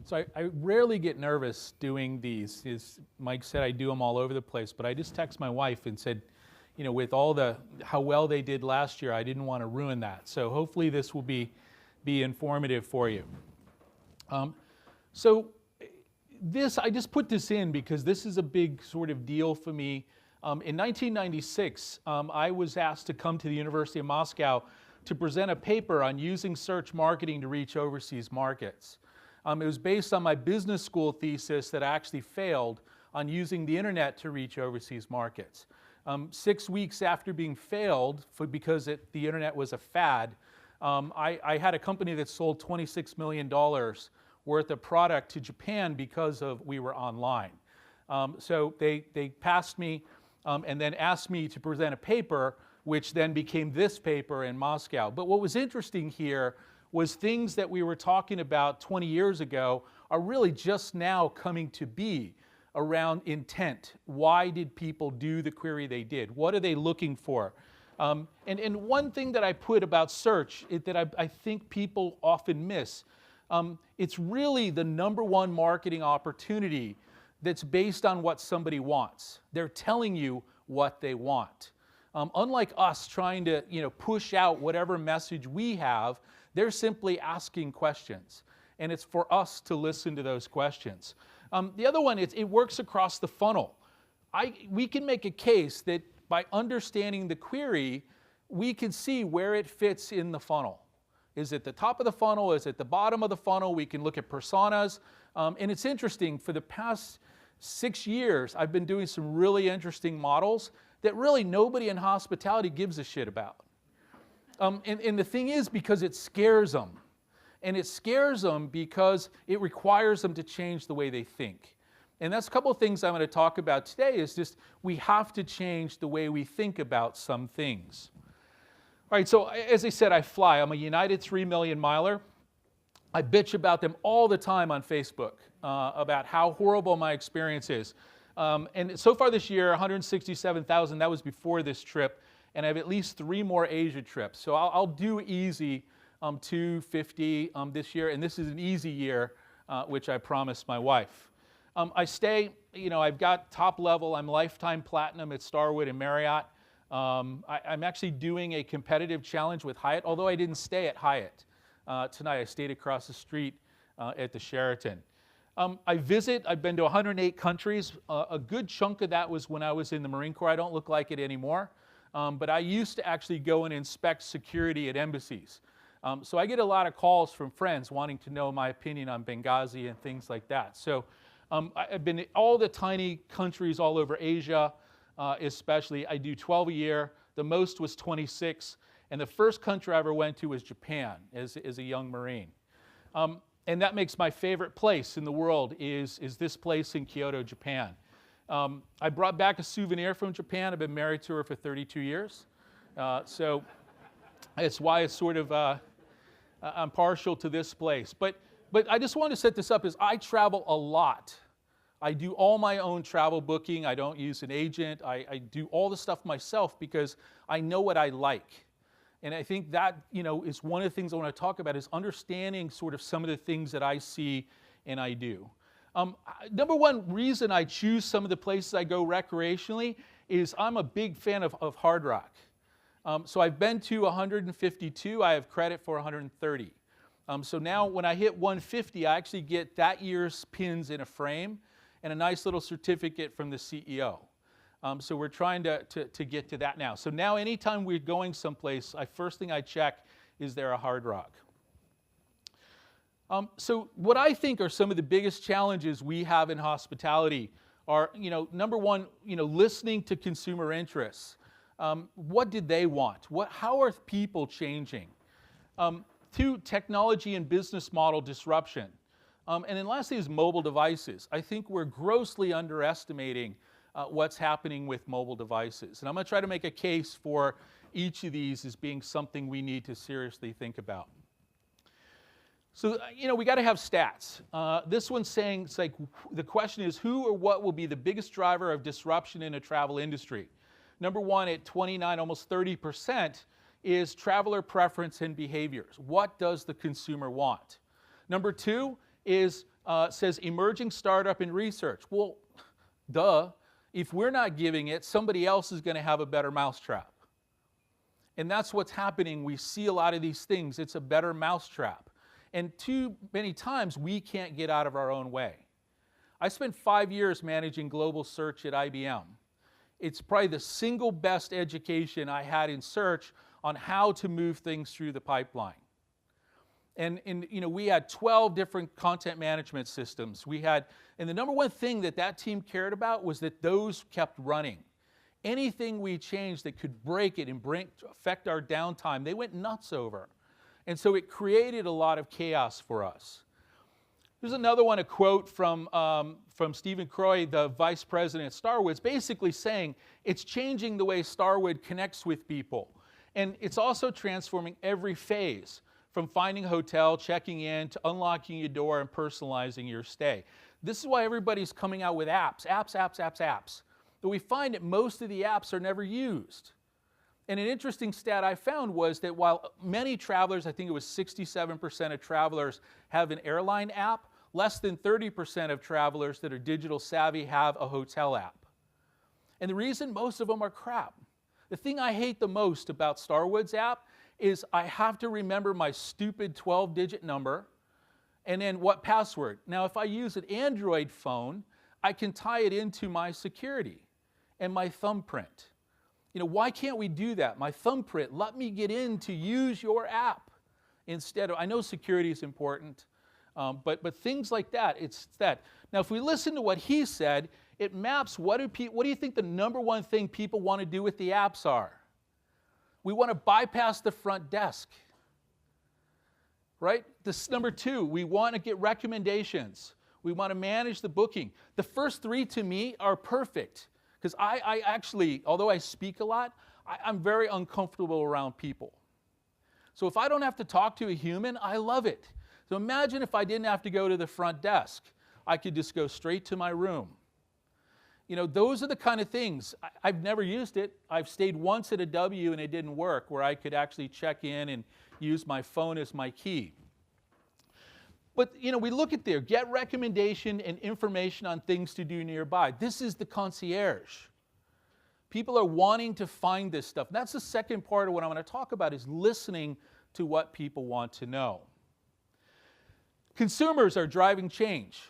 So I rarely get nervous doing these. As Mike said, I do them all over the place, but I just text my wife and said, you know, with all how well they did last year, I didn't want to ruin that. So hopefully this will be informative for you. So I just put this in because this is a big sort of deal for me. In 1996, I was asked to come to the University of Moscow to present a paper on using search marketing to reach overseas markets. It was based on my business school thesis that I actually failed on using the internet to reach overseas markets. 6 weeks after being failed, because the internet was a fad, I had a company that sold $26 million worth of product to Japan because we were online. So they passed me and then asked me to present a paper, which then became this paper in Moscow. But what was interesting here was things that we were talking about 20 years ago are really just now coming to be around intent. Why did people do the query they did? What are they looking for? And one thing that I put about search that I think people often miss, it's really the #1 marketing opportunity that's based on what somebody wants. They're telling you what they want. Unlike us trying to push out whatever message we have, they're simply asking questions. And it's for us to listen to those questions. The other one, it works across the funnel. We can make a case that by understanding the query, we can see where it fits in the funnel. Is it the top of the funnel? Is it the bottom of the funnel? We can look at personas. And it's interesting, for the past 6 years, I've been doing some really interesting models that really nobody in hospitality gives a shit about. And the thing is, because it scares them. And it scares them because it requires them to change the way they think. And that's a couple of things I'm going to talk about today, is just we have to change the way we think about some things. All right, so as I said, I fly. I'm a United 3 million miler. I bitch about them all the time on Facebook about how horrible my experience is. And so far this year, 167,000, that was before this trip. And I have at least 3 more Asia trips. So I'll do easy 250 this year. And this is an easy year, which I promised my wife. I stay, I've got top level. I'm lifetime platinum at Starwood and Marriott. I'm actually doing a competitive challenge with Hyatt, although I didn't stay at Hyatt tonight. I stayed across the street at the Sheraton. I've been to 108 countries. A good chunk of that was when I was in the Marine Corps. I don't look like it anymore. But I used to actually go and inspect security at embassies. So I get a lot of calls from friends wanting to know my opinion on Benghazi and things like that. So I've been in all the tiny countries all over Asia, especially. I do 12 a year. The most was 26. And the first country I ever went to was Japan as a young Marine. And that makes my favorite place in the world is this place in Kyoto, Japan. I brought back a souvenir from Japan. I've been married to her for 32 years. So it's why it's sort of, I'm partial to this place. But I just want to set this up, is I travel a lot. I do all my own travel booking. I don't use an agent. I do all the stuff myself because I know what I like. And I think that, is one of the things I want to talk about, is understanding sort of some of the things that I see and I do. #1 reason I choose some of the places I go recreationally is I'm a big fan of hard rock. So I've been to 152. I have credit for 130. So now when I hit 150, I actually get that year's pins in a frame and a nice little certificate from the CEO. So we're trying to get to that now. So now anytime we're going someplace, first thing I check, is there a hard rock? So what I think are some of the biggest challenges we have in hospitality are, #1, listening to consumer interests. What did they want? How are people changing? 2, technology and business model disruption. And then lastly is mobile devices. I think we're grossly underestimating what's happening with mobile devices. And I'm going to try to make a case for each of these as being something we need to seriously think about. So, we got to have stats. This one's saying, it's like, the question is, who or what will be the biggest driver of disruption in a travel industry? #1 at 29, almost 30%, is traveler preference and behaviors. What does the consumer want? #2 is says emerging startup and research. Well, duh. If we're not giving it, somebody else is going to have a better mousetrap. And that's what's happening. We see a lot of these things. It's a better mousetrap. And too many times, we can't get out of our own way. I spent 5 years managing global search at IBM. It's probably the single best education I had in search on how to move things through the pipeline. And we had 12 different content management systems. And the number one thing that team cared about was that those kept running. Anything we changed that could break it and affect our downtime, they went nuts over. And so it created a lot of chaos for us. Here's another one, a quote from Stephen Croy, the vice president at Starwood, basically saying it's changing the way Starwood connects with people. And it's also transforming every phase, from finding a hotel, checking in, to unlocking your door and personalizing your stay. This is why everybody's coming out with apps. But we find that most of the apps are never used. And an interesting stat I found was that while many travelers, I think it was 67% of travelers, have an airline app, less than 30% of travelers that are digital savvy have a hotel app. And the reason, most of them are crap. The thing I hate the most about Starwood's app is I have to remember my stupid 12-digit number and then what password. Now, if I use an Android phone, I can tie it into my security and my thumbprint. Why can't we do that? My thumbprint, let me get in to use your app instead of, I know security is important, but things like that, it's that. Now, if we listen to what he said, it maps what do you think the number one thing people want to do with the apps are? We want to bypass the front desk, right? This number two, we want to get recommendations. We want to manage the booking. The first three to me are perfect because I actually, although I speak a lot, I'm very uncomfortable around people. So if I don't have to talk to a human, I love it. So imagine if I didn't have to go to the front desk. I could just go straight to my room. Those are the kind of things. I've never used it. I've stayed once at a W and it didn't work, where I could actually check in and use my phone as my key. But, we look at there, get recommendation and information on things to do nearby. This is the concierge. People are wanting to find this stuff. That's the second part of what I'm going to talk about, is listening to what people want to know. Consumers are driving change.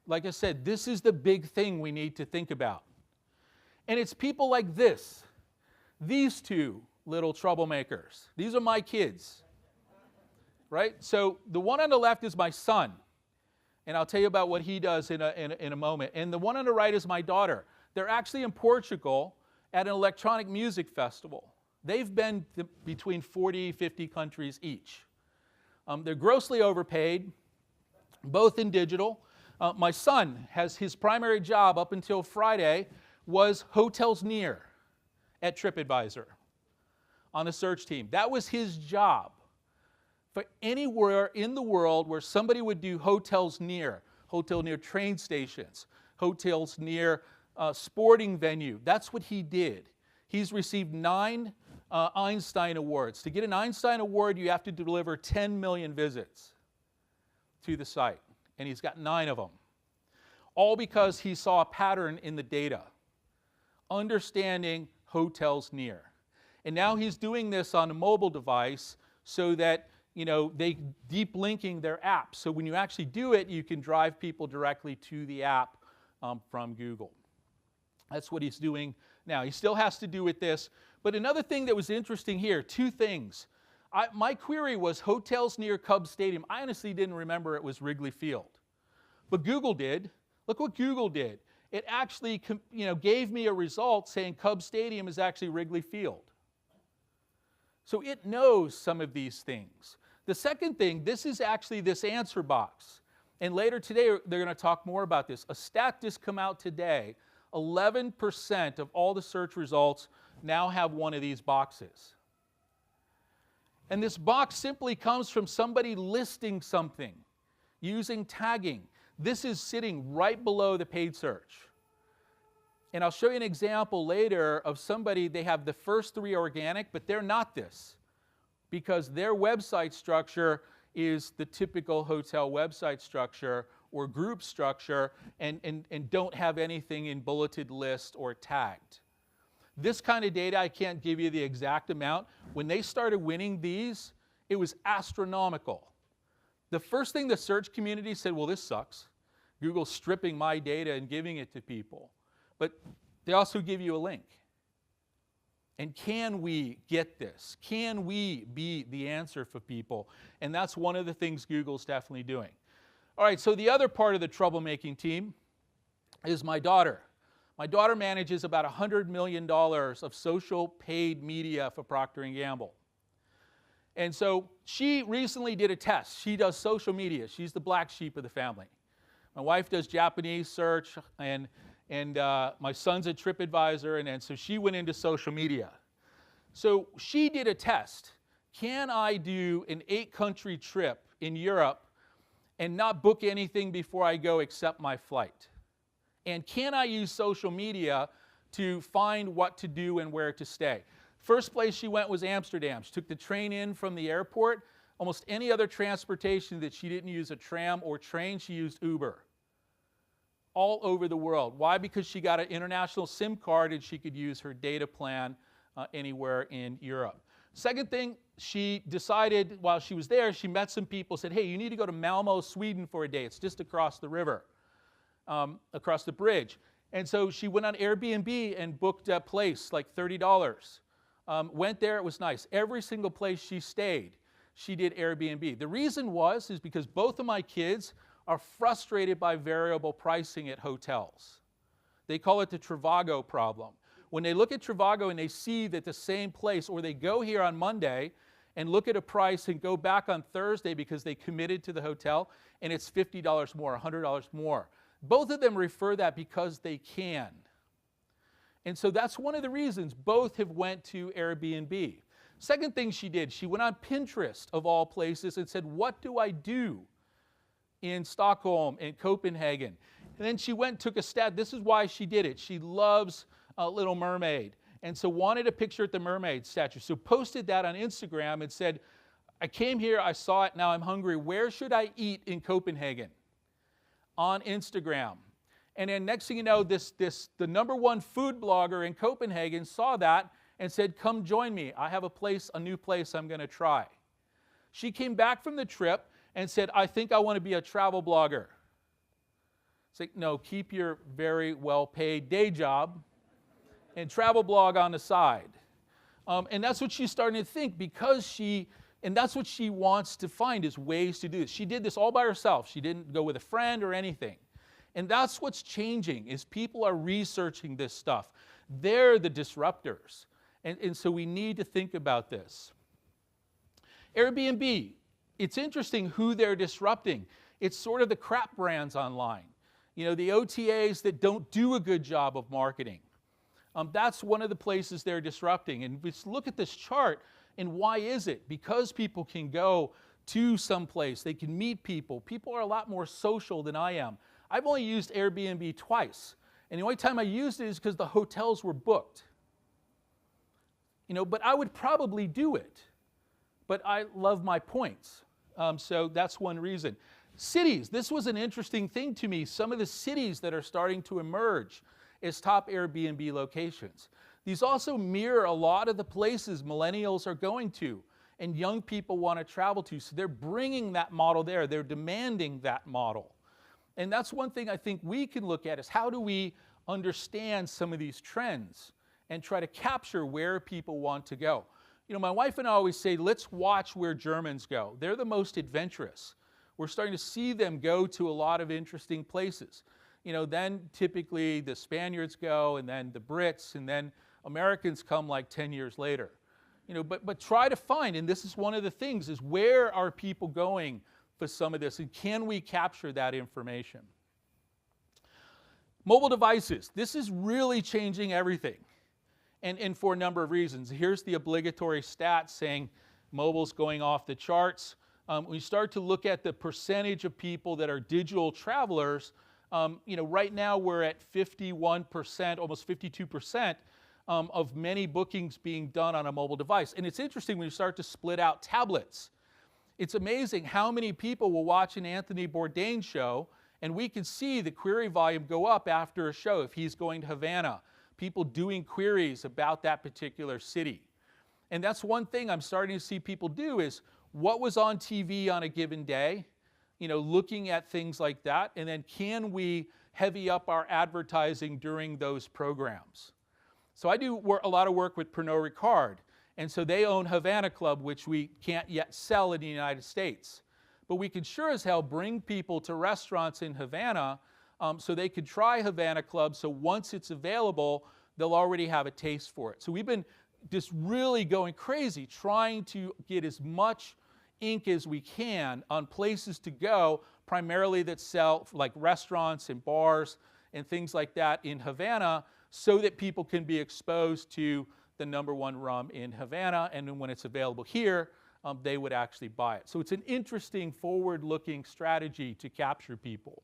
Like I said, this is the big thing we need to think about. And it's people like this, these two little troublemakers. These are my kids, right? So the one on the left is my son, and I'll tell you about what he does in a moment. And the one on the right is my daughter. They're actually in Portugal at an electronic music festival. They've been between 40, 50 countries each. They're grossly overpaid, both in digital. My son has his primary job up until Friday was hotels near at TripAdvisor on the search team. That was his job. For anywhere in the world where somebody would do hotels near train stations, hotels near sporting venue, that's what he did. He's received 9 Einstein Awards. To get an Einstein Award, you have to deliver 10 million visits to the site. And he's got 9 of them. All because he saw a pattern in the data, understanding hotels near. And now he's doing this on a mobile device so that, they deep linking their app. So when you actually do it, you can drive people directly to the app from Google. That's what he's doing now. He still has to do with this. But another thing that was interesting here, 2 things. My query was hotels near Cubs Stadium. I honestly didn't remember it was Wrigley Field. But Google did. Look what Google did. It actually gave me a result saying Cubs Stadium is actually Wrigley Field. So it knows some of these things. The second thing, this is actually this answer box. And later today, they're going to talk more about this. A stat just come out today, 11% of all the search results now have one of these boxes. And this box simply comes from somebody listing something, using tagging. This is sitting right below the paid search. And I'll show you an example later of somebody, they have the first 3 organic, but they're not this, because their website structure is the typical hotel website structure, or group structure and don't have anything in bulleted list or tagged. This kind of data, I can't give you the exact amount. When they started winning these, it was astronomical. The first thing the search community said, well, this sucks. Google's stripping my data and giving it to people. But they also give you a link. And can we get this? Can we be the answer for people? And that's one of the things Google's definitely doing. All right, so the other part of the troublemaking team is my daughter. My daughter manages about $100 million of social paid media for Procter & Gamble. And so she recently did a test. She does social media. She's the black sheep of the family. My wife does Japanese search, and my son's a TripAdvisor, and so she went into social media. So she did a test. Can I do an 8-country trip in Europe and not book anything before I go except my flight? And can I use social media to find what to do and where to stay? First place she went was Amsterdam. She took the train in from the airport. Almost any other transportation that she didn't use a tram or train, she used Uber. All over the world. Why? Because she got an international SIM card and she could use her data plan anywhere in Europe. Second thing, she decided while she was there, she met some people, said, hey, you need to go to Malmo, Sweden for a day. It's just across the river, across the bridge. And so she went on Airbnb and booked a place, like $30. Went there, it was nice. Every single place she stayed, she did Airbnb. The reason is because both of my kids are frustrated by variable pricing at hotels. They call it the Trivago problem. When they look at Trivago and they see that the same place, or they go here on Monday and look at a price and go back on Thursday because they committed to the hotel, and it's $50 more, $100 more. Both of them refer that because they can. And so that's one of the reasons both have went to Airbnb. Second thing she did, she went on Pinterest, of all places, and said, what do I do in Stockholm and Copenhagen? And then she went and took a stat. This is why she did it. She loves Little Mermaid, and so wanted a picture at the mermaid statue. So posted that on Instagram and said, I came here, I saw it, now I'm hungry. Where should I eat in Copenhagen? On Instagram. And then next thing you know, the #1 food blogger in Copenhagen saw that and said, come join me. I have a new place I'm going to try. She came back from the trip and said, I think I want to be a travel blogger. It's like, no, keep your very well-paid day job and travel blog on the side. And that's what she's starting to think, and that's what she wants to find, is ways to do this. She did this all by herself. She didn't go with a friend or anything. And that's what's changing, is people are researching this stuff. They're the disruptors. And so we need to think about this. Airbnb, it's interesting who they're disrupting. It's sort of the crap brands online. You know, the OTAs that don't do a good job of marketing. That's one of the places they're disrupting. And let's look at this chart, and why is it? Because people can go to some place, they can meet people. People are a lot more social than I am. I've only used Airbnb twice, and the only time I used it is because the hotels were booked. You know, but I would probably do it. But I love my points. So that's one reason. Cities, this was an interesting thing to me. Some of the cities that are starting to emerge as top Airbnb locations. These also mirror a lot of the places millennials are going to and young people want to travel to. So they're bringing that model there. They're demanding that model. And that's one thing I think we can look at, is how do we understand some of these trends and try to capture where people want to go. You know, my wife and I always say, let's watch where Germans go. They're the most adventurous. We're starting to see them go to a lot of interesting places. You know, then typically the Spaniards go, and then the Brits, and then Americans come like 10 years later. You know, but try to find, and this is one of the things, is where are people going for some of this, and can we capture that information? Mobile devices. This is really changing everything, and for a number of reasons. Here's the obligatory stat saying mobile's going off the charts. We start to look at the percentage of people that are digital travelers. You know, right now we're at 51%, almost 52%. Of many bookings being done on a mobile device. And it's interesting when you start to split out tablets. It's amazing how many people will watch an Anthony Bourdain show And we can see the query volume go up after a show if he's going to Havana, people doing queries about that particular city. And that's one thing I'm starting to see people do is what was on TV on a given day, looking at things like that, and then can we heavy up our advertising during those programs? So I do a lot of work with Pernod Ricard, and so they own Havana Club, which we can't yet sell in the United States. But we can sure as hell bring people to restaurants in Havana so they could try Havana Club, so once it's available, they'll already have a taste for it. So we've been just really going crazy trying to get as much ink as we can on places to go, primarily that sell like restaurants and bars and things like that in Havana, so that people can be exposed to the #1 rum in Havana, and then when it's available here, they would actually buy it. So it's an interesting forward-looking strategy to capture people.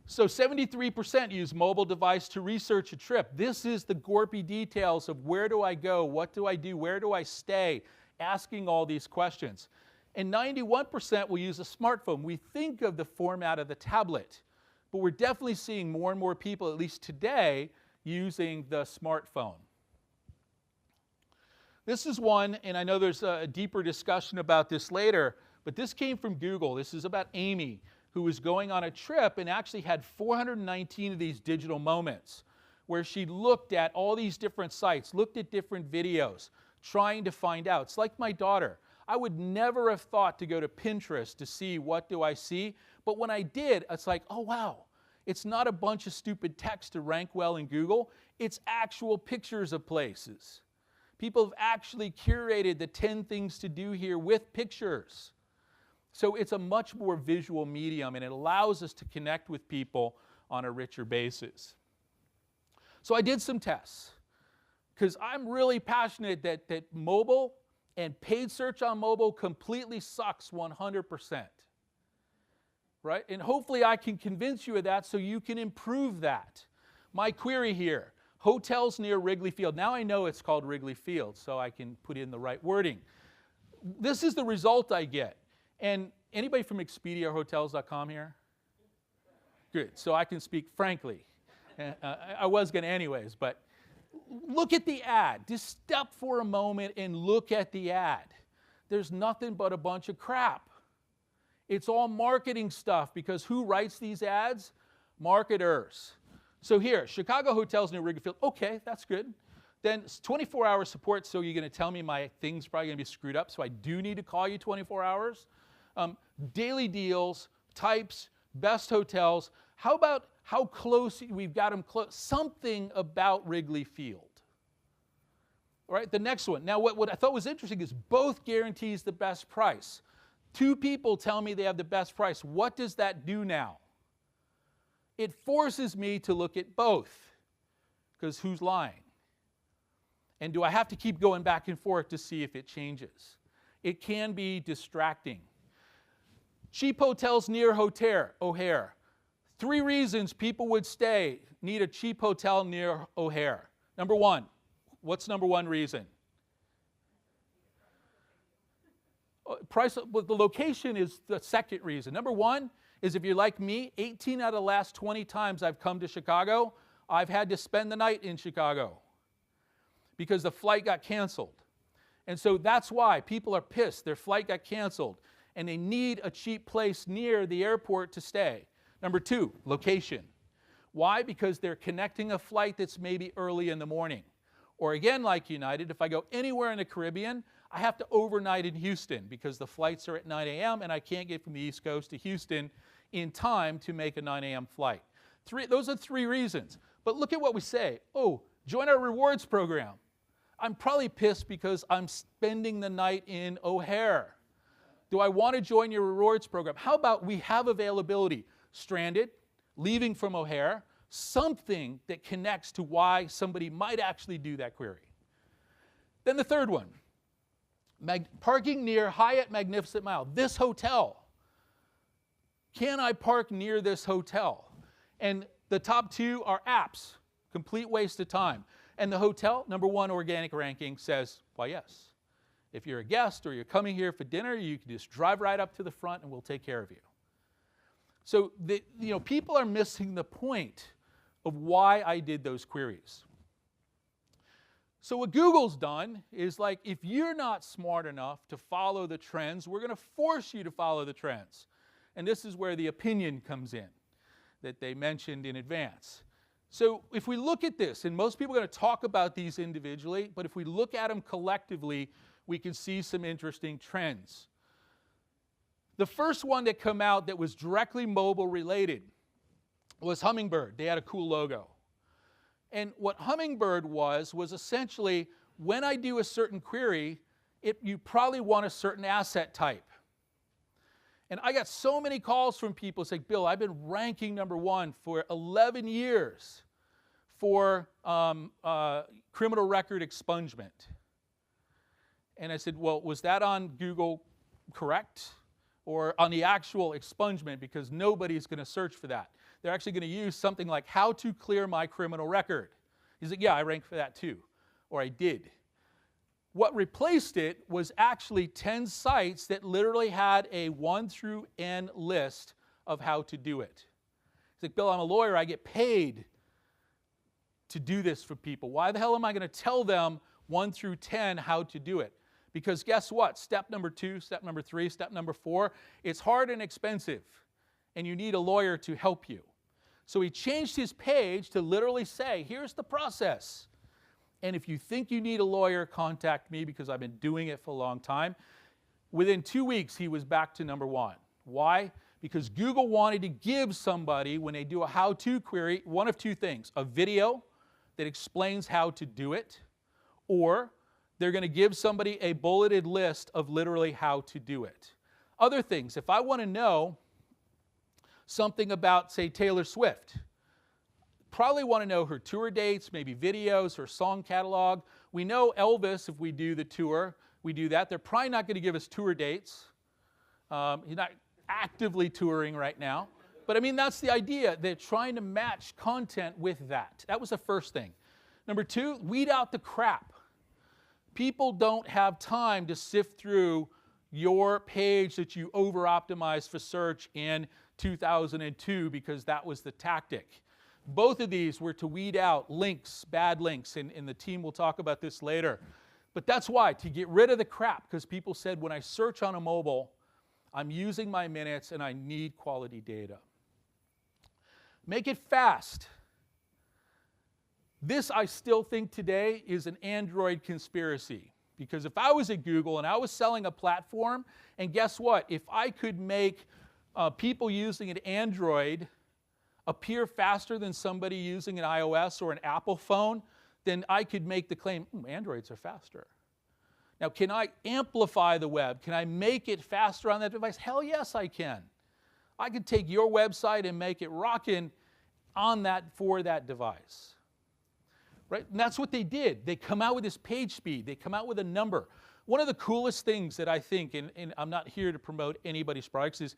So 73% use mobile device to research a trip. This is the gorpy details of where do I go, what do I do, where do I stay, asking all these questions. And 91% will use a smartphone. We think of the format of the tablet, but we're definitely seeing more and more people, at least today, using the smartphone. This is one, and I know there's a deeper discussion about this later, but this came from Google. This is about Amy, who was going on a trip and actually had 419 of these digital moments where she looked at all these different sites, looked at different videos, trying to find out. It's like my daughter. I would never have thought to go to Pinterest to see what do I see, but when I did, it's like, oh wow, it's not a bunch of stupid text to rank well in Google, it's actual pictures of places. People have actually curated the 10 things to do here with pictures. So it's a much more visual medium, and it allows us to connect with people on a richer basis. So I did some tests, because I'm really passionate that mobile and paid search on mobile completely sucks 100%. Right? And hopefully I can convince you of that so you can improve that. My query here, hotels near Wrigley Field. Now I know it's called Wrigley Field, so I can put in the right wording. This is the result I get. And anybody from ExpediaHotels.com here? Good, so I can speak frankly. I was going to anyways, but look at the ad. Just stop for a moment and look at the ad. There's nothing but a bunch of crap. It's all marketing stuff, because who writes these ads? Marketers. So here, Chicago hotels near Wrigley Field. Okay, that's good. Then 24-hour support, so you're going to tell me my thing's probably going to be screwed up, so I do need to call you 24 hours. Daily deals, types, best hotels. How about how close we've got them close? Something about Wrigley Field. All right, the next one. Now, what I thought was interesting is both guarantees the best price. 2 people tell me they have the best price. What does that do now? It forces me to look at both, because who's lying? And do I have to keep going back and forth to see if it changes? It can be distracting. Cheap hotels near O'Hare. 3 reasons people would need a cheap hotel near O'Hare. Number 1, what's number 1 reason? Price, well, the location is the second reason. Number 1 is, if you're like me, 18 out of the last 20 times I've come to Chicago, I've had to spend the night in Chicago because the flight got canceled. And so that's why people are pissed. Their flight got canceled, and they need a cheap place near the airport to stay. Number 2, location. Why? Because they're connecting a flight that's maybe early in the morning. Or again, like United, if I go anywhere in the Caribbean, I have to overnight in Houston because the flights are at 9 a.m. and I can't get from the East Coast to Houston in time to make a 9 a.m. flight. Those are 3 reasons. But look at what we say. Oh, join our rewards program. I'm probably pissed because I'm spending the night in O'Hare. Do I want to join your rewards program? How about we have availability? Stranded, leaving from O'Hare, something that connects to why somebody might actually do that query. Then the third one, parking near Hyatt Magnificent Mile. This hotel. Can I park near this hotel? And the top 2 are apps. Complete waste of time. And the hotel, number 1 organic ranking, says, why, yes. If you're a guest or you're coming here for dinner, you can just drive right up to the front and we'll take care of you. So people are missing the point of why I did those queries. So what Google's done is, like, if you're not smart enough to follow the trends, we're going to force you to follow the trends. And this is where the opinion comes in that they mentioned in advance. So if we look at this, and most people are going to talk about these individually, but if we look at them collectively, we can see some interesting trends. The first one that came out that was directly mobile related was Hummingbird. They had a cool logo. And what Hummingbird was essentially, when I do a certain query, you probably want a certain asset type. And I got so many calls from people saying, Bill, I've been ranking #1 for 11 years for criminal record expungement. And I said, well, was that on Google correct? Or on the actual expungement? Because nobody's going to search for that. They're actually going to use something like how to clear my criminal record. He's like, yeah, I ranked for that too. Or I did. What replaced it was actually 10 sites that literally had a 1 through N list of how to do it. He's like, Bill, I'm a lawyer. I get paid to do this for people. Why the hell am I going to tell them 1 through 10 how to do it? Because guess what? Step number 2, step number 3, step number 4, it's hard and expensive, and you need a lawyer to help you. So he changed his page to literally say, here's the process. And if you think you need a lawyer, contact me, because I've been doing it for a long time. Within 2 weeks, he was back to #1. Why? Because Google wanted to give somebody, when they do a how-to query, one of two things: a video that explains how to do it, or they're going to give somebody a bulleted list of literally how to do it. Other things, if I want to know something about, say, Taylor Swift, probably want to know her tour dates, maybe videos, her song catalog. We know Elvis, if we do the tour, we do that. They're probably not going to give us tour dates. He's not actively touring right now. But I mean, that's the idea. They're trying to match content with that. That was the first thing. Number 2, weed out the crap. People don't have time to sift through your page that you over-optimized for search in 2002, because that was the tactic. Both of these were to weed out links, bad links, and the team will talk about this later. But that's why, to get rid of the crap, because people said, when I search on a mobile, I'm using my minutes and I need quality data. Make it fast. This, I still think today, is an Android conspiracy. Because if I was at Google and I was selling a platform, and guess what? If I could make people using an Android appear faster than somebody using an iOS or an Apple phone, then I could make the claim, Androids are faster. Now, can I amplify the web? Can I make it faster on that device? Hell yes, I can. I could take your website and make it rockin' on that for that device. Right? And that's what they did. They come out with this page speed. They come out with a number. One of the coolest things that I think, and I'm not here to promote anybody's products, is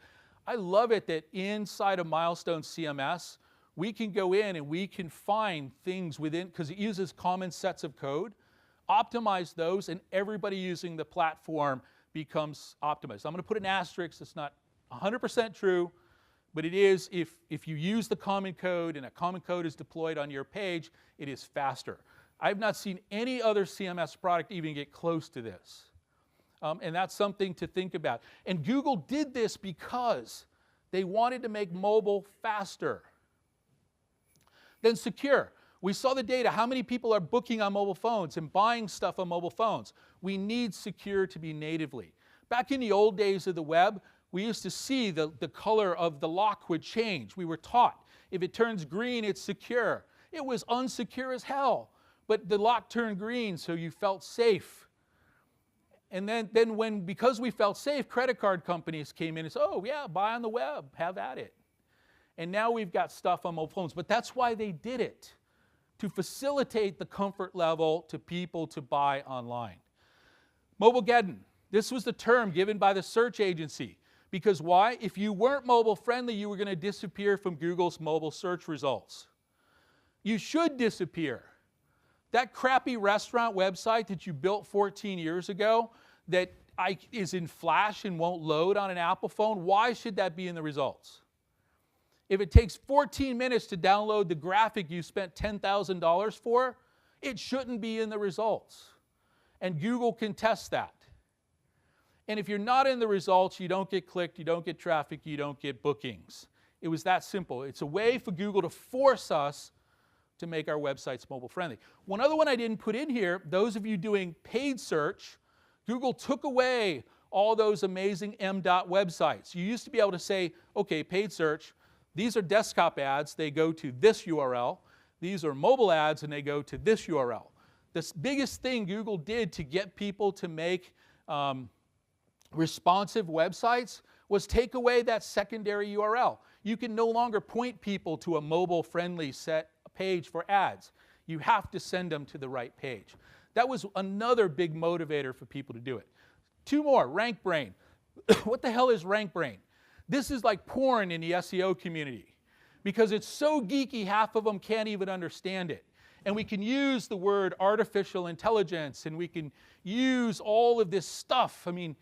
I love it that inside of Milestone CMS, we can go in and we can find things within, because it uses common sets of code, optimize those, and everybody using the platform becomes optimized. I'm going to put an asterisk. It's not 100% true, but it is, if you use the common code and a common code is deployed on your page, it is faster. I've not seen any other CMS product even get close to this. And that's something to think about. And Google did this because they wanted to make mobile faster. Then secure. We saw the data. How many people are booking on mobile phones and buying stuff on mobile phones? We need secure to be natively. Back in the old days of the web, we used to see the color of the lock would change. We were taught, if it turns green, it's secure. It was unsecure as hell, but the lock turned green, so you felt safe. And then because we felt safe, credit card companies came in and said, oh yeah, buy on the web, have at it. And now we've got stuff on mobile phones, but that's why they did it, to facilitate the comfort level to people to buy online. Mobilegeddon. This was the term given by the search agency. Because why? If you weren't mobile friendly, you were going to disappear from Google's mobile search results. You should disappear. That crappy restaurant website that you built 14 years ago that is in Flash and won't load on an Apple phone, why should that be in the results? If it takes 14 minutes to download the graphic you spent $10,000 for, it shouldn't be in the results. And Google can test that. And if you're not in the results, you don't get clicked, you don't get traffic, you don't get bookings. It was that simple. It's a way for Google to force us to make our websites mobile friendly. One other one I didn't put in here, those of you doing paid search, Google took away all those amazing M.dot websites. You used to be able to say, okay, paid search, these are desktop ads, they go to this URL. These are mobile ads and they go to this URL. The biggest thing Google did to get people to make responsive websites was take away that secondary URL. You can no longer point people to a mobile-friendly set page for ads. You have to send them to the right page. That was another big motivator for people to do it. Two more, RankBrain. What the hell is RankBrain? This is like porn in the SEO community because it's so geeky, half of them can't even understand it. And we can use the word artificial intelligence and we can use all of this stuff. I mean,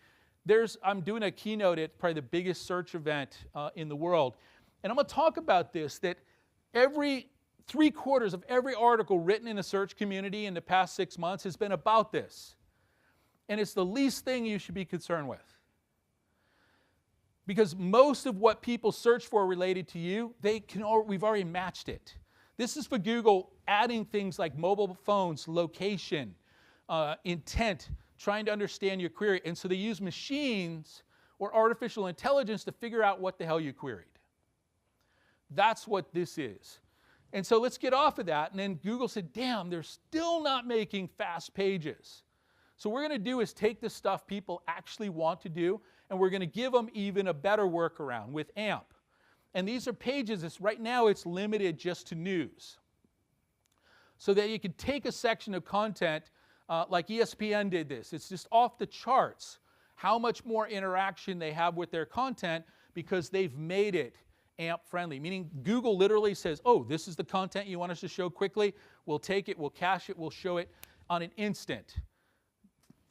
I'm doing a keynote at probably the biggest search event in the world. And I'm going to talk about this, that every 3/4 of every article written in the search community in the past 6 months has been about this. And it's the least thing you should be concerned with. Because most of what people search for related to you, we've already matched it. This is for Google adding things like mobile phones, location, intent, trying to understand your query. And so they use machines or artificial intelligence to figure out what the hell you queried. That's what this is. And so let's get off of that. And then Google said, damn, they're still not making fast pages. So what we're going to do is take the stuff people actually want to do, and we're going to give them even a better workaround with AMP. And these are pages, right now it's limited just to news. So that you can take a section of content like ESPN did this. It's just off the charts how much more interaction they have with their content because they've made it AMP friendly. Meaning Google literally says, oh, this is the content you want us to show quickly. We'll take it, we'll cache it, we'll show it on an instant.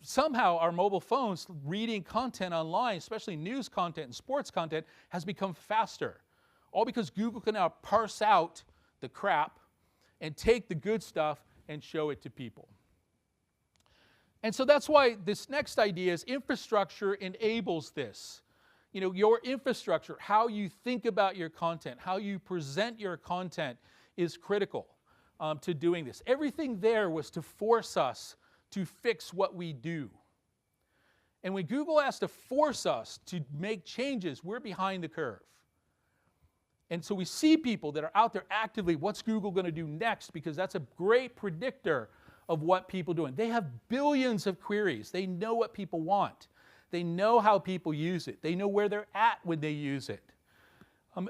Somehow our mobile phones reading content online, especially news content and sports content, has become faster. All because Google can now parse out the crap and take the good stuff and show it to people. And so that's why this next idea is infrastructure enables this. You know, your infrastructure, how you think about your content, how you present your content is critical to doing this. Everything there was to force us to fix what we do. And when Google has to force us to make changes, we're behind the curve. And so we see people that are out there actively, what's Google going to do next? Because that's a great predictor of what people are doing. They have billions of queries. They know what people want. They know how people use it. They know where they're at when they use it.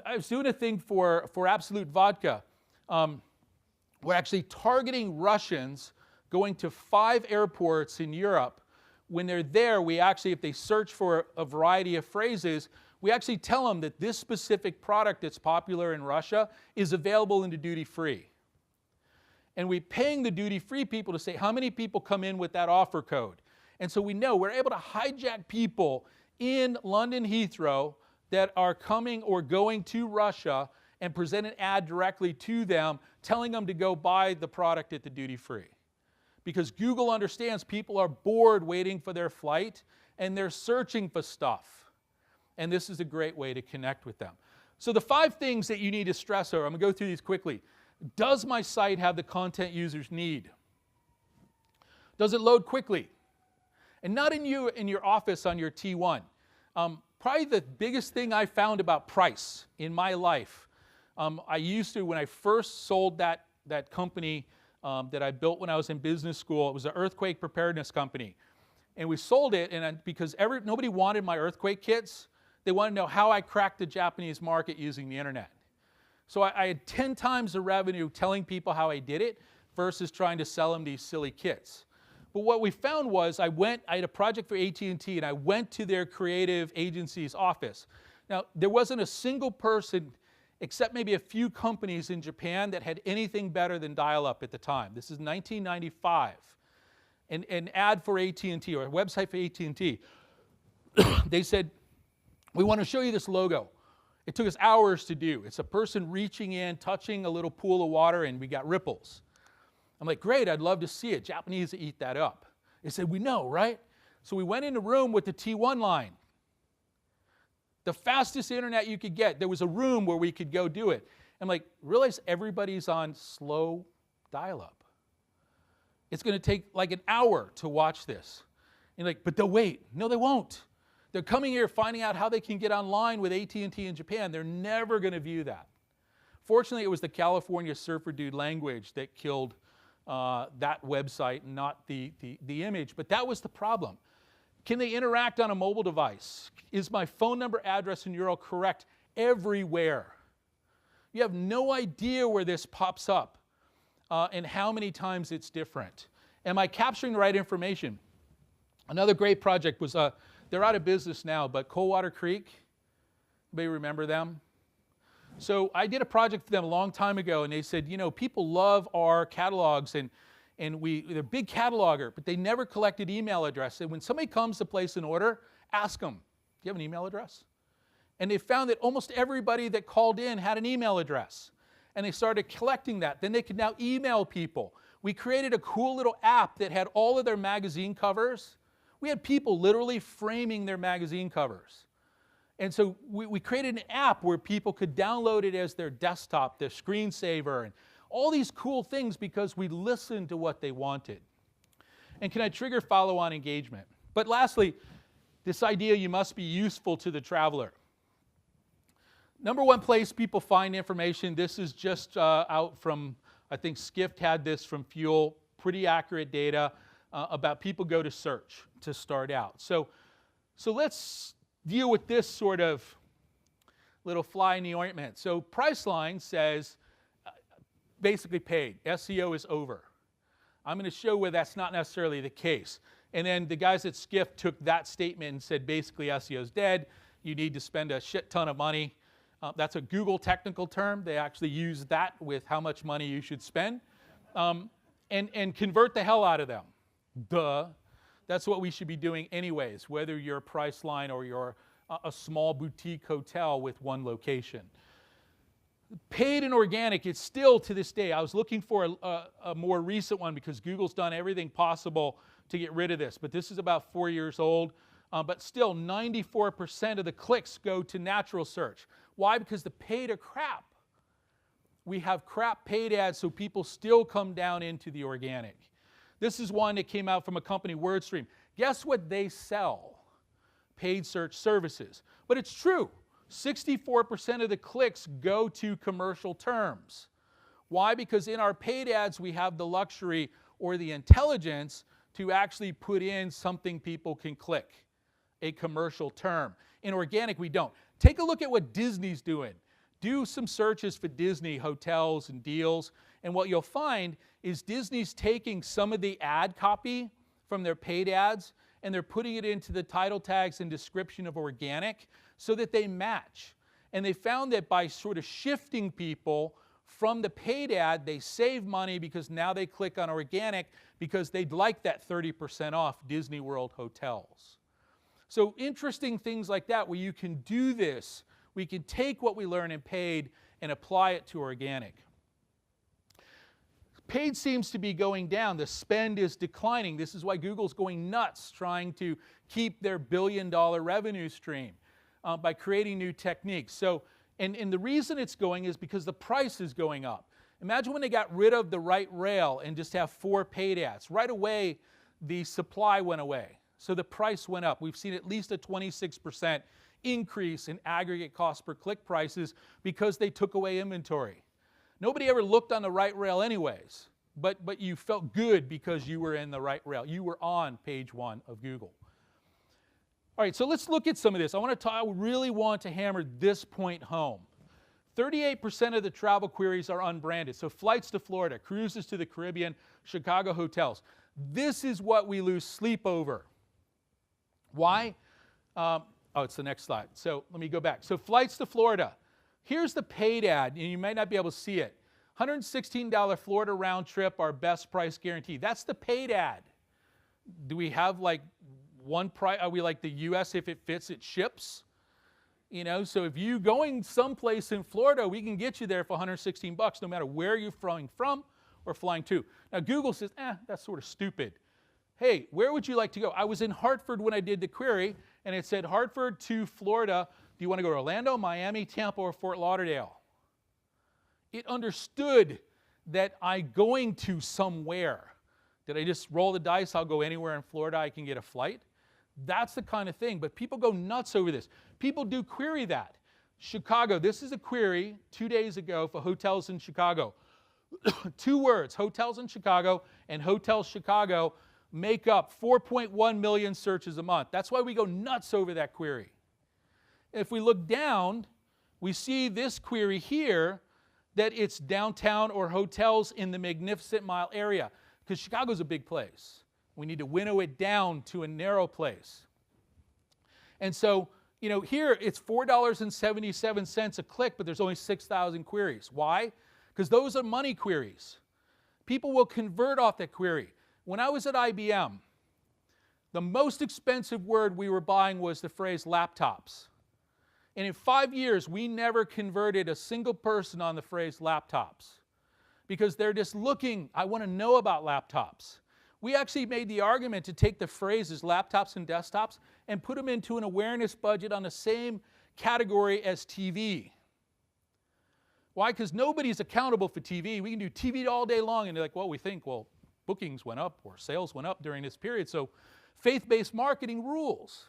I was doing a thing for Absolute Vodka. We're actually targeting Russians going to 5 airports in Europe. When they're there, we actually, if they search for a variety of phrases, we actually tell them that this specific product that's popular in Russia is available in the duty-free. And we're paying the duty-free people to say how many people come in with that offer code. And so we know we're able to hijack people in London Heathrow that are coming or going to Russia and present an ad directly to them, telling them to go buy the product at the duty-free. Because Google understands people are bored waiting for their flight and they're searching for stuff. And this is a great way to connect with them. So the 5 things that you need to stress over, I'm going to go through these quickly. Does my site have the content users need? Does it load quickly? And not in your office on your T1. Probably the biggest thing I found about price in my life, I used to, when I first sold that company that I built when I was in business school, it was an earthquake preparedness company. And we sold it because nobody wanted my earthquake kits. They wanted to know how I cracked the Japanese market using the internet. So I had 10 times the revenue telling people how I did it versus trying to sell them these silly kits. But what we found was I had a project for AT&T and I went to their creative agency's office. Now, there wasn't a single person except maybe a few companies in Japan that had anything better than dial-up at the time. This is 1995. An ad for AT&T or a website for AT&T. They said, we want to show you this logo. It took us hours to do. It's a person reaching in, touching a little pool of water, and we got ripples. I'm like, great, I'd love to see it. Japanese eat that up. They said, we know, right? So we went in the room with the T1 line. The fastest internet you could get. There was a room where we could go do it. I'm like, realize everybody's on slow dial-up. It's going to take like an hour to watch this. And you're like, but they'll wait. No, they won't. They're coming here finding out how they can get online with AT&T in Japan. They're never going to view that. Fortunately, it was the California Surfer Dude language that killed that website, not the image. But that was the problem. Can they interact on a mobile device? Is my phone number, address, and URL correct everywhere? You have no idea where this pops up and how many times it's different. Am I capturing the right information? Another great project was, they're out of business now, but Coldwater Creek, anybody remember them? So I did a project for them a long time ago, and they said, you know, people love our catalogs, and they're a big cataloger, but they never collected email address. And when somebody comes to place an order, ask them, do you have an email address? And they found that almost everybody that called in had an email address. And they started collecting that. Then they could now email people. We created a cool little app that had all of their magazine covers. We had people literally framing their magazine covers. And so we created an app where people could download it as their desktop, their screensaver, and all these cool things because we listened to what they wanted. And can I trigger follow-on engagement? But lastly, this idea you must be useful to the traveler. Number one place people find information, this is just out from, I think Skift had this from Fuel, pretty accurate data about people go to search to start out. So let's deal with this sort of little fly in the ointment. So Priceline says, basically paid. SEO is over. I'm going to show where that's not necessarily the case. And then the guys at Skift took that statement and said, basically SEO is dead. You need to spend a shit ton of money. That's a Google technical term. They actually use that with how much money you should spend. And convert the hell out of them. Duh. That's what we should be doing anyways, whether you're Priceline or you're a small boutique hotel with one location. Paid and organic, it's still to this day. I was looking for a more recent one because Google's done everything possible to get rid of this. But this is about 4 years old. But still, 94% of the clicks go to natural search. Why? Because the paid are crap. We have crap paid ads, so people still come down into the organic. This is one that came out from a company, WordStream. Guess what they sell? Paid search services. But it's true. 64% of the clicks go to commercial terms. Why? Because in our paid ads, we have the luxury or the intelligence to actually put in something people can click, a commercial term. In organic, we don't. Take a look at what Disney's doing. Do some searches for Disney hotels and deals, and what you'll find is Disney's taking some of the ad copy from their paid ads and they're putting it into the title tags and description of organic so that they match. And they found that by sort of shifting people from the paid ad, they save money because now they click on organic because they'd like that 30% off Disney World hotels. So interesting things like that where you can do this. We can take what we learn in paid and apply it to organic. Paid seems to be going down. The spend is declining. This is why Google's going nuts trying to keep their billion-dollar revenue stream by creating new techniques. So, and the reason it's going is because the price is going up. Imagine when they got rid of the right rail and just have 4 paid ads. Right away, the supply went away. So the price went up. We've seen at least a 26% increase in aggregate cost per click prices because they took away inventory. Nobody ever looked on the right rail anyways, but you felt good because you were in the right rail. You were on page 1 of Google. All right, so let's look at some of this. I really want to hammer this point home. 38% of the travel queries are unbranded. So flights to Florida, cruises to the Caribbean, Chicago hotels. This is what we lose sleep over. Why? Oh, it's the next slide. So let me go back. So flights to Florida. Here's the paid ad, and you might not be able to see it. $116 Florida round trip, our best price guarantee. That's the paid ad. Do we have like one price? Are we like the US, if it fits, it ships? You know, so if you going someplace in Florida, we can get you there for 116 bucks, no matter where you're flying from or flying to. Now Google says, that's sort of stupid. Hey, where would you like to go? I was in Hartford when I did the query, and it said Hartford to Florida. Do you want to go to Orlando, Miami, Tampa, or Fort Lauderdale? It understood that I'm going to somewhere. Did I just roll the dice? I'll go anywhere in Florida I can get a flight. That's the kind of thing, but people go nuts over this. People do query that. Chicago, this is a query 2 days ago for hotels in Chicago. 2 words, hotels in Chicago and hotels Chicago, make up 4.1 million searches a month. That's why we go nuts over that query. If we look down, we see this query here, that it's downtown or hotels in the Magnificent Mile area, because Chicago's a big place. We need to winnow it down to a narrow place. And so, you know, here it's $4.77 a click, but there's only 6,000 queries. Why? Because those are money queries. People will convert off that query. When I was at IBM, the most expensive word we were buying was the phrase laptops. And in 5 years, we never converted a single person on the phrase laptops, because they're just looking, I want to know about laptops. We actually made the argument to take the phrases laptops and desktops and put them into an awareness budget on the same category as TV. Why? Because nobody's accountable for TV. We can do TV all day long, and they're like, well, we think, well, bookings went up or sales went up during this period, so faith-based marketing rules.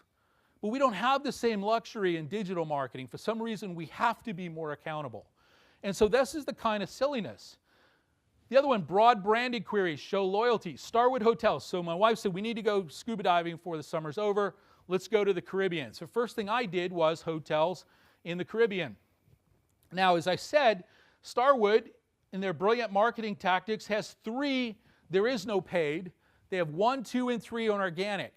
But we don't have the same luxury in digital marketing. For some reason, we have to be more accountable. And so this is the kind of silliness. The other one, broad branded queries show loyalty. Starwood Hotels. So my wife said, we need to go scuba diving before the summer's over. Let's go to the Caribbean. So first thing I did was hotels in the Caribbean. Now, as I said, Starwood, in their brilliant marketing tactics, has 3, there is no paid. They have 1, 2, and 3 on organic.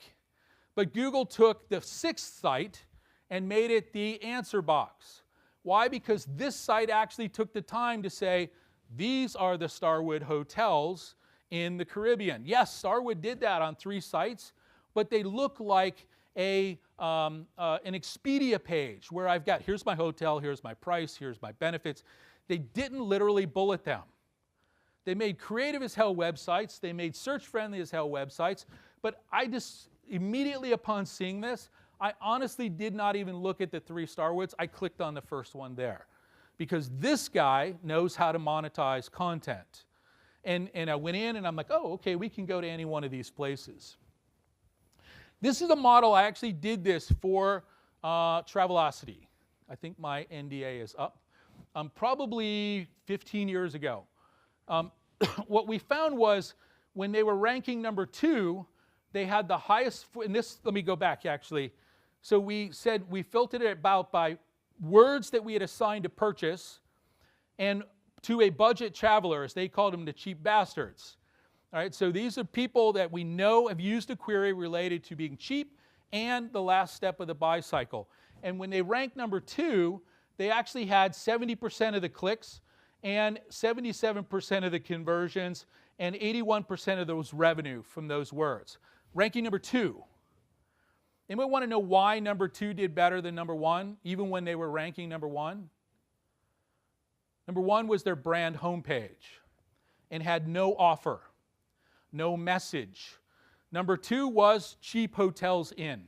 But Google took the 6th site and made it the answer box. Why? Because this site actually took the time to say, these are the Starwood hotels in the Caribbean. Yes, Starwood did that on 3 sites, but they look like an Expedia page where I've got, here's my hotel, here's my price, here's my benefits. They didn't literally bullet them. They made creative as hell websites. They made search-friendly as hell websites. But I just, immediately upon seeing this, I honestly did not even look at the 3 Starwoods. I clicked on the first one there, because this guy knows how to monetize content. And I went in and I'm like, oh, okay, we can go to any one of these places. This is a model, I actually did this for Travelocity. I think my NDA is up. Probably 15 years ago. What we found was when they were ranking number 2, they had the highest, and this, let me go back actually. So we said we filtered it about by words that we had assigned to purchase and to a budget traveler, as they called them, the cheap bastards. All right, so these are people that we know have used a query related to being cheap and the last step of the buy cycle. And when they ranked number 2, they actually had 70% of the clicks and 77% of the conversions and 81% of those revenue from those words. Ranking number 2. Anyone want to know why number 2 did better than number 1, even when they were ranking number 1? Number 1 was their brand homepage and had no offer, no message. Number 2 was cheap hotels in,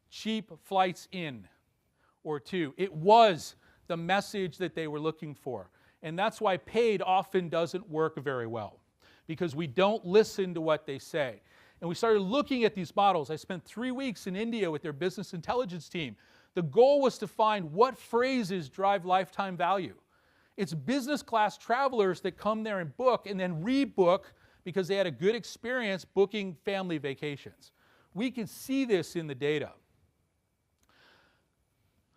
cheap flights in, or 2. It was the message that they were looking for. And that's why paid often doesn't work very well, because we don't listen to what they say. And we started looking at these models. I spent 3 weeks in India with their business intelligence team. The goal was to find what phrases drive lifetime value. It's business class travelers that come there and book and then rebook because they had a good experience booking family vacations. We can see this in the data.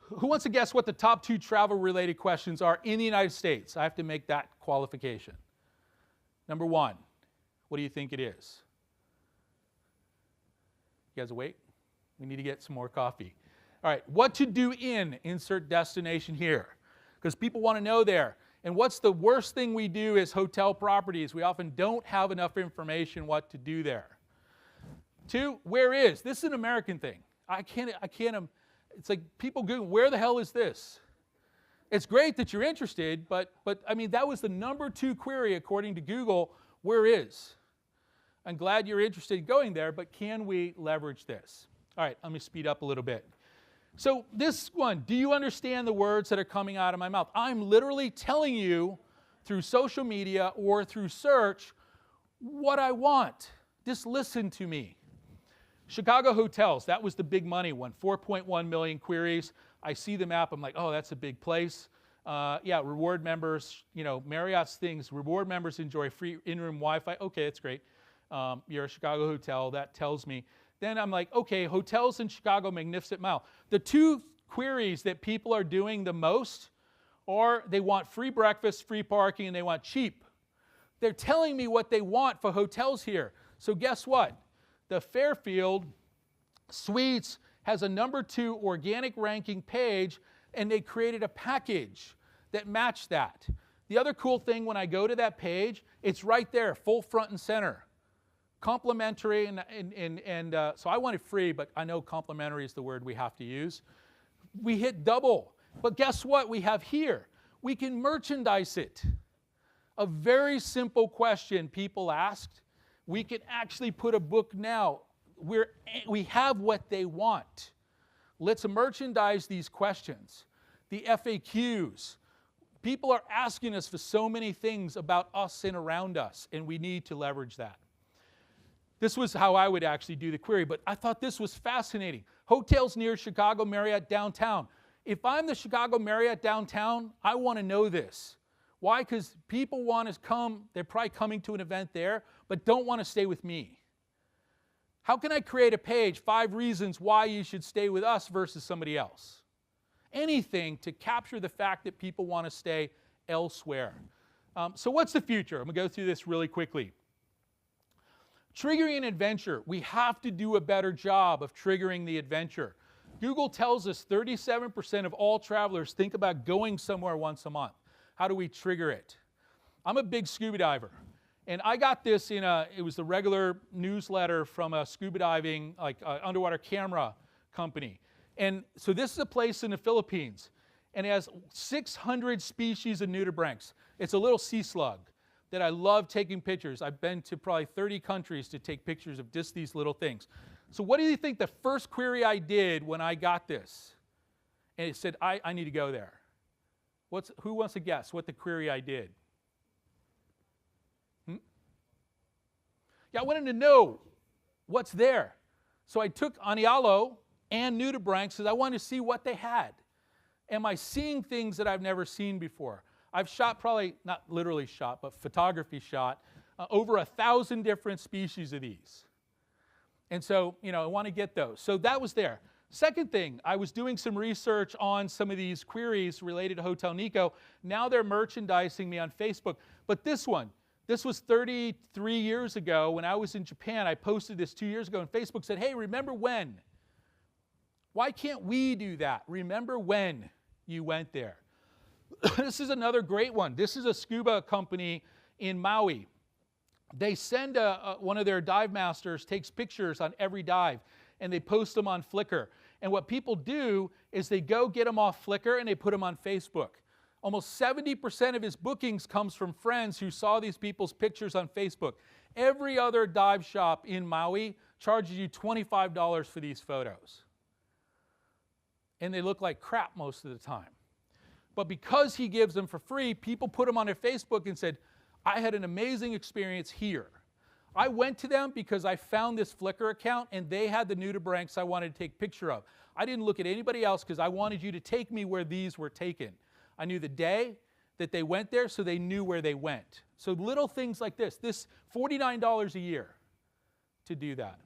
Who wants to guess what the top 2 travel-related questions are in the United States? I have to make that qualification. Number 1, what do you think it is? You guys awake? We need to get some more coffee. All right, what to do in, insert destination here, because people want to know there. And what's the worst thing we do as hotel properties? We often don't have enough information what to do there. 2, where is? This is an American thing. It's like people Google, where the hell is this? It's great that you're interested, but I mean, that was the #2 query according to Google, where is? I'm glad you're interested in going there, but can we leverage this? All right, let me speed up a little bit. So this one, do you understand the words that are coming out of my mouth? I'm literally telling you through social media or through search what I want. Just listen to me. Chicago hotels, that was the big money one, 4.1 million queries. I see the map, I'm like, oh, that's a big place. Yeah, reward members, you know, Marriott's things, reward members enjoy free in-room Wi-Fi. Okay, that's great. You're a Chicago hotel, that tells me. Then I'm like, okay, hotels in Chicago, Magnificent Mile. The two queries that people are doing the most are they want free breakfast, free parking, and they want cheap. They're telling me what they want for hotels here. So guess what? The Fairfield Suites has a #2 organic ranking page, and they created a package that matched that. The other cool thing, when I go to that page, it's right there, full front and center. Complimentary, so I wanted free, but I know complimentary is the word we have to use. We hit double, but guess what we have here? We can merchandise it. A very simple question people asked. We can actually put a book now. We have what they want. Let's merchandise these questions. The FAQs. People are asking us for so many things about us and around us, and we need to leverage that. This was how I would actually do the query, but I thought this was fascinating. Hotels near Chicago Marriott downtown. If I'm the Chicago Marriott downtown, I want to know this. Why? Because people want to come, they're probably coming to an event there, but don't want to stay with me. How can I create a page, 5 reasons why you should stay with us versus somebody else? Anything to capture the fact that people want to stay elsewhere. So what's the future? I'm going to go through this really quickly. Triggering an adventure. We have to do a better job of triggering the adventure. Google tells us 37% of all travelers think about going somewhere once a month. How do we trigger it? I'm a big scuba diver. And I got this in it was the regular newsletter from a scuba diving, underwater camera company. And so this is a place in the Philippines. And it has 600 species of nudibranchs. It's a little sea slug that I love taking pictures. I've been to probably 30 countries to take pictures of just these little things. So what do you think the first query I did when I got this? And it said, I need to go there. Who wants to guess what the query I did? Yeah, I wanted to know what's there. So I took anialo and nudibranchs because I wanted to see what they had. Am I seeing things that I've never seen before? I've shot probably, not literally shot, but photography shot, over 1,000 different species of these. And so, you know, I want to get those. So that was there. Second thing, I was doing some research on some of these queries related to Hotel Nikko. Now they're merchandising me on Facebook. But this one, this was 33 years ago when I was in Japan. I posted this 2 years ago, and Facebook said, hey, remember when? Why can't we do that? Remember when you went there? This is another great one. This is a scuba company in Maui. They send one of their dive masters, takes pictures on every dive, and they post them on Flickr. And what people do is they go get them off Flickr and they put them on Facebook. Almost 70% of his bookings comes from friends who saw these people's pictures on Facebook. Every other dive shop in Maui charges you $25 for these photos. And they look like crap most of the time. But because he gives them for free, people put them on their Facebook and said, I had an amazing experience here. I went to them because I found this Flickr account and they had the nudibranchs I wanted to take a picture of. I didn't look at anybody else because I wanted you to take me where these were taken. I knew the day that they went there, so they knew where they went. So little things like this. This $49 a year to do that.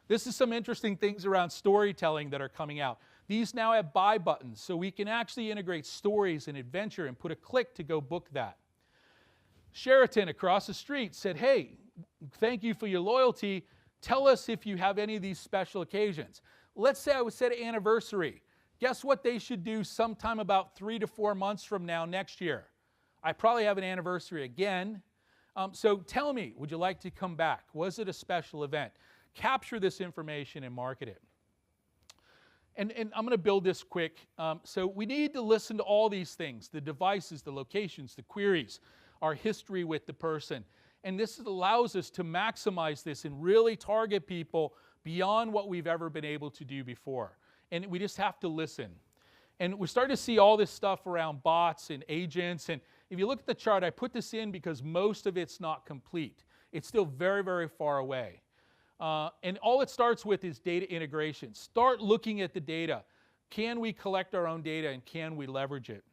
This is some interesting things around storytelling that are coming out. These now have buy buttons, so we can actually integrate stories and adventure and put a click to go book that. Sheraton across the street said, hey, thank you for your loyalty. Tell us if you have any of these special occasions. Let's say I would set an anniversary. Guess what they should do sometime about 3 to 4 months from now next year? I probably have an anniversary again. So tell me, would you like to come back? Was it a special event? Capture this information and market it. And I'm going to build this quick. So we need to listen to all these things, the devices, the locations, the queries, our history with the person. And this allows us to maximize this and really target people beyond what we've ever been able to do before. And we just have to listen. And we're starting to see all this stuff around bots and agents. And if you look at the chart, I put this in because most of it's not complete. It's still very, very far away. And all it starts with is data integration. Start looking at the data. Can we collect our own data and can we leverage it?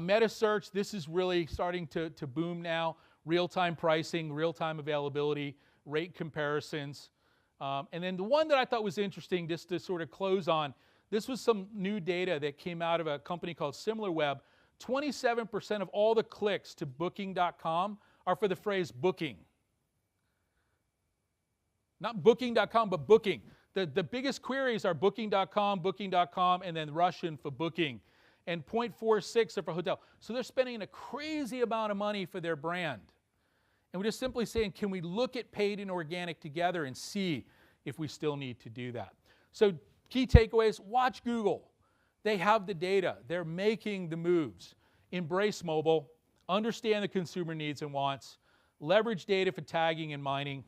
Meta search, this is really starting to boom now. Real-time pricing, real-time availability, rate comparisons. And then the one that I thought was interesting, just to sort of close on, this was some new data that came out of a company called SimilarWeb. 27% of all the clicks to Booking.com are for the phrase booking. Not Booking.com, but booking. The biggest queries are Booking.com, Booking.com, and then Russian for booking. And 0.46 are for hotel. So they're spending a crazy amount of money for their brand. And we're just simply saying, can we look at paid and organic together and see if we still need to do that? So key takeaways, watch Google. They have the data. They're making the moves. Embrace mobile. Understand the consumer needs and wants. Leverage data for tagging and mining.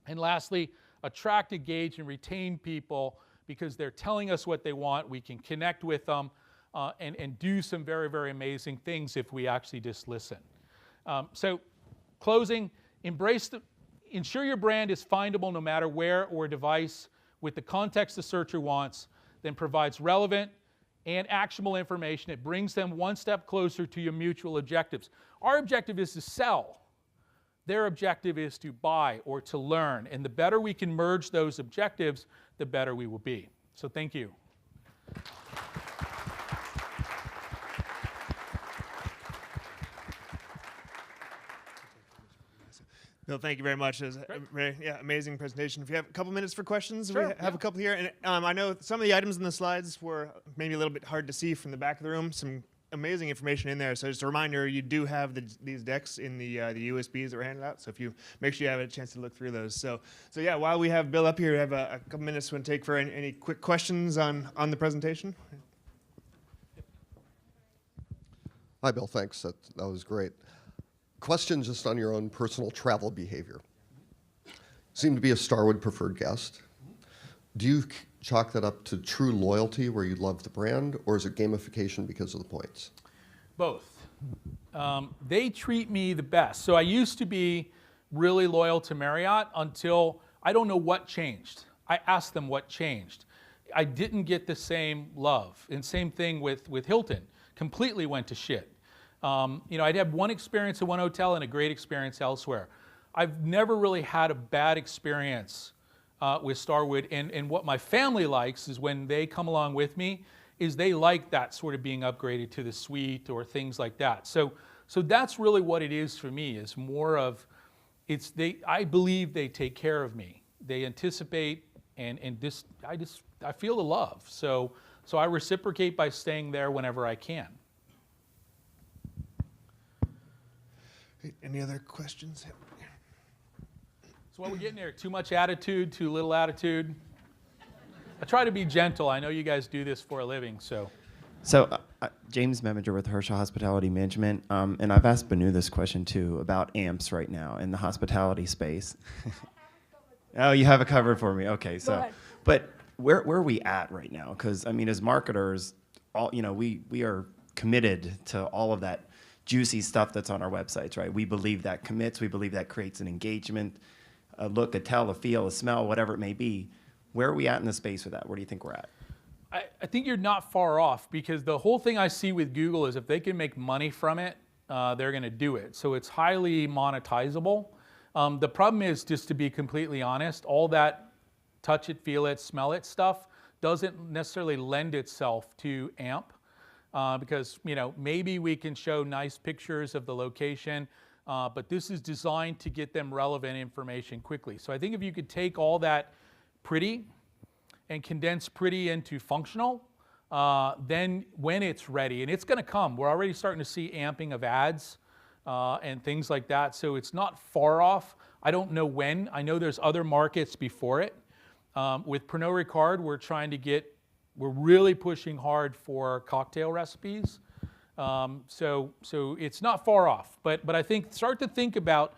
And lastly, attract, engage, and retain people because they're telling us what they want. We can connect with them and do some very, very amazing things if we actually just listen. So closing, ensure your brand is findable no matter where or device with the context the searcher wants, then provides relevant and actionable information. It brings them one step closer to your mutual objectives. Our objective is to sell. Their objective is to buy or to learn. And the better we can merge those objectives, the better we will be. So thank you. Bill, thank you very much. It was a very amazing presentation. If you have a couple minutes for questions, sure, we have a couple here. And I know some of the items in the slides were maybe a little bit hard to see from the back of the room. Some amazing information in there. So just a reminder, you do have these decks in the USBs that were handed out. So if you make sure you have a chance to look through those. So yeah, while we have Bill up here, we have a couple minutes to take for any quick questions on the presentation. Hi, Bill. Thanks. That was great. Question just on your own personal travel behavior. Seem to be a Starwood preferred guest. Do you chalk that up to true loyalty where you love the brand, or is it gamification because of the points? Both. They treat me the best. So I used to be really loyal to Marriott until I don't know what changed. I asked them what changed. I didn't get the same love. And same thing with Hilton. Completely went to shit. I'd had one experience at one hotel and a great experience elsewhere. I've never really had a bad experience with Starwood, and what my family likes is when they come along with me, is they like that sort of being upgraded to the suite or things like that. So that's really what it is for me, is more of, I believe they take care of me. They anticipate, and I feel the love. So I reciprocate by staying there whenever I can. Any other questions? So what we're getting there, too much attitude, too little attitude. I try to be gentle. I know you guys do this for a living, so. So James Meminger with Hersha Hospitality Management, and I've asked Banu this question too about amps right now in the hospitality space. Oh, you have it covered for me. Okay, so, but where are we at right now? Because I mean, as marketers, we are committed to all of that juicy stuff that's on our websites, right? We believe that commits. We believe that creates an engagement, a look, a tell, a feel, a smell, whatever it may be. Where are we at in the space with that? Where do you think we're at? I think you're not far off, because the whole thing I see with Google is if they can make money from it, they're going to do it. So it's highly monetizable. The problem is, just to be completely honest, all that touch it, feel it, smell it stuff doesn't necessarily lend itself to AMP. Because maybe we can show nice pictures of the location, but this is designed to get them relevant information quickly. So I think if you could take all that pretty and condense pretty into functional, then when it's ready, and it's going to come, we're already starting to see amping of ads and things like that, so it's not far off. I don't know when. I know there's other markets before it, With Pernod Ricard, we're really pushing hard for cocktail recipes. So it's not far off, but I think start to think about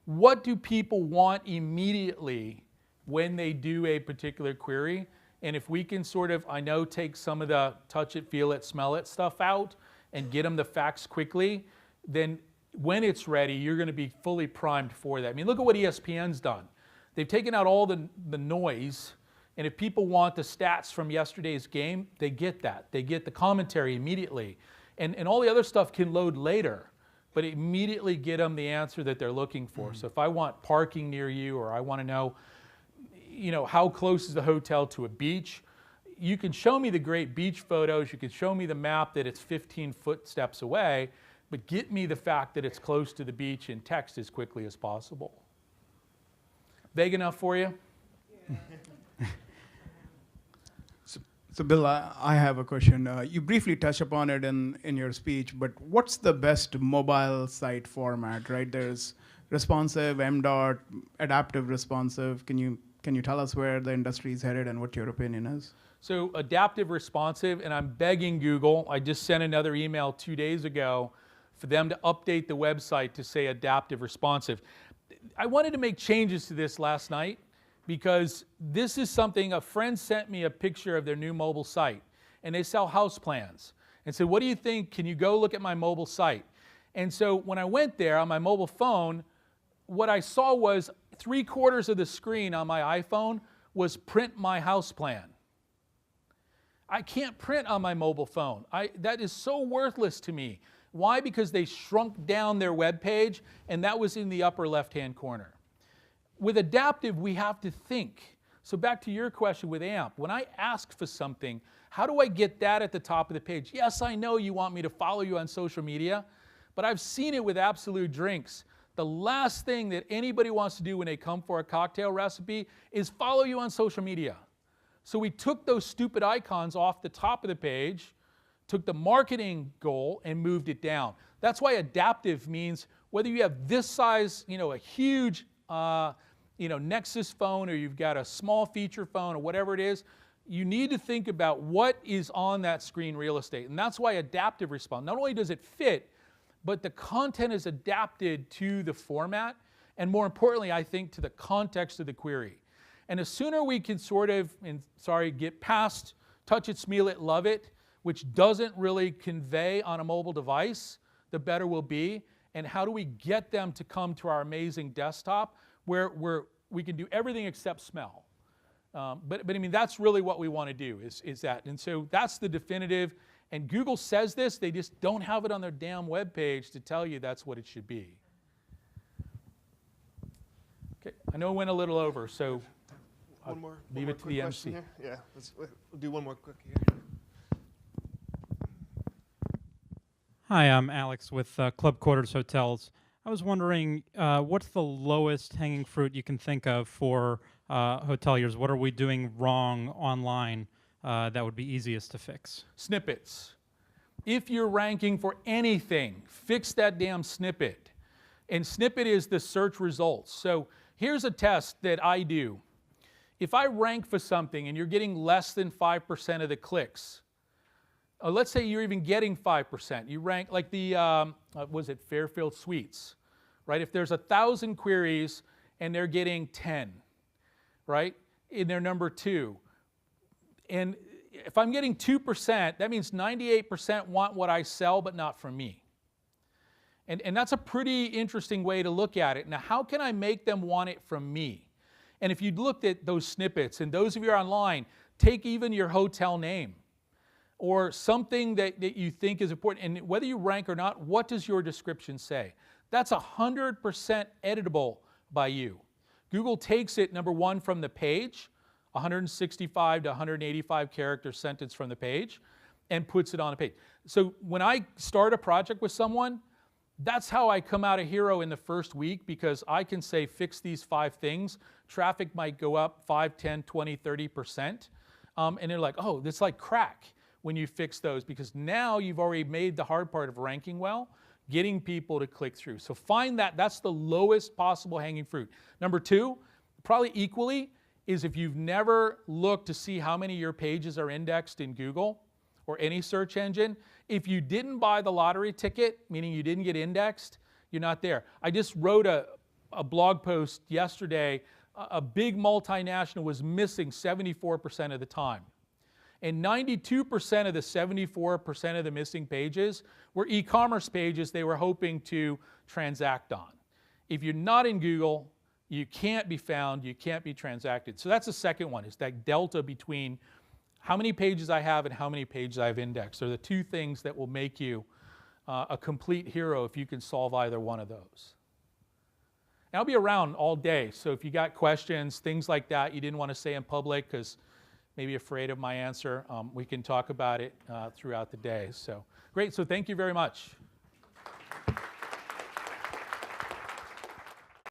what do people want immediately when they do a particular query, and if we can sort of, I know, take some of the touch it, feel it, smell it stuff out and get them the facts quickly, then when it's ready, you're going to be fully primed for that. I mean, look at what ESPN's done. They've taken out all the noise, and if people want the stats from yesterday's game, they get that. They get the commentary immediately. And all the other stuff can load later, but immediately get them the answer that they're looking for. So if I want parking near you, or I want to know, how close is the hotel to a beach, you can show me the great beach photos, you can show me the map that it's 15 footsteps away, but get me the fact that it's close to the beach in text as quickly as possible. Vague enough for you? Yeah. So Bill, I have a question. You briefly touched upon it in your speech, but what's the best mobile site format, right? There's responsive, MDOT, adaptive responsive. Can you tell us where the industry is headed and what your opinion is? So adaptive responsive, and I'm begging Google, I just sent another email 2 days ago for them to update the website to say adaptive responsive. I wanted to make changes to this last night because this is something, a friend sent me a picture of their new mobile site, and they sell house plans, and said, what do you think? Can you go look at my mobile site? And so when I went there on my mobile phone, what I saw was 3/4 of the screen on my iPhone was print my house plan. I can't print on my mobile phone. That is so worthless to me. Why? Because they shrunk down their web page, and that was in the upper left-hand corner. With adaptive, we have to think. So back to your question with AMP, when I ask for something, how do I get that at the top of the page? Yes, I know you want me to follow you on social media, but I've seen it with Absolute Drinks. The last thing that anybody wants to do when they come for a cocktail recipe is follow you on social media. So we took those stupid icons off the top of the page, took the marketing goal and moved it down. That's why adaptive means whether you have this size, a huge Nexus phone, or you've got a small feature phone, or whatever it is, you need to think about what is on that screen real estate. And that's why adaptive response, not only does it fit, but the content is adapted to the format, and more importantly, I think, to the context of the query. And the sooner we can sort of, get past touch it, smell it, love it, which doesn't really convey on a mobile device, the better we'll be. And how do we get them to come to our amazing desktop where we can do everything except smell? But I mean, that's really what we want to do is that. And so that's the definitive. And Google says this, they just don't have it on their damn web page to tell you that's what it should be. Okay, I know it went a little over, so leave it to the MC. Here. Yeah, we'll do one more quick here. Hi, I'm Alex with Club Quarters Hotels. I was wondering, what's the lowest hanging fruit you can think of for hoteliers? What are we doing wrong online that would be easiest to fix? Snippets. If you're ranking for anything, fix that damn snippet. And snippet is the search results. So here's a test that I do. If I rank for something and you're getting less than 5% of the clicks, let's say you're even getting 5%. You rank like the, Fairfield Suites, right? If there's 1,000 queries and they're getting 10, right? And they're number 2. And if I'm getting 2%, that means 98% want what I sell, but not from me. And that's a pretty interesting way to look at it. Now, how can I make them want it from me? And if you looked at those snippets, and those of you who are online, take even your hotel name or something that you think is important, and whether you rank or not, what does your description say? That's 100% editable by you. Google takes it, number one, from the page, 165 to 185 character sentence from the page, and puts it on a page. So when I start a project with someone, that's how I come out a hero in the first week, because I can say, fix these 5 things. Traffic might go up 5, 10, 20, 30%. And they're like, oh, it's like crack when you fix those, because now you've already made the hard part of ranking well, getting people to click through. So find that. That's the lowest possible hanging fruit. Number 2, probably equally, is if you've never looked to see how many of your pages are indexed in Google or any search engine, if you didn't buy the lottery ticket, meaning you didn't get indexed, you're not there. I just wrote a blog post yesterday. A big multinational was missing 74% of the time. And 92% of the 74% of the missing pages were e-commerce pages they were hoping to transact on. If you're not in Google, you can't be found, you can't be transacted. So that's the second one, is that delta between how many pages I have and how many pages I've indexed. They're the two things that will make you a complete hero if you can solve either one of those. And I'll be around all day, so if you got questions, things like that you didn't want to say in public because maybe afraid of my answer, we can talk about it throughout the day. So great, so thank you very much.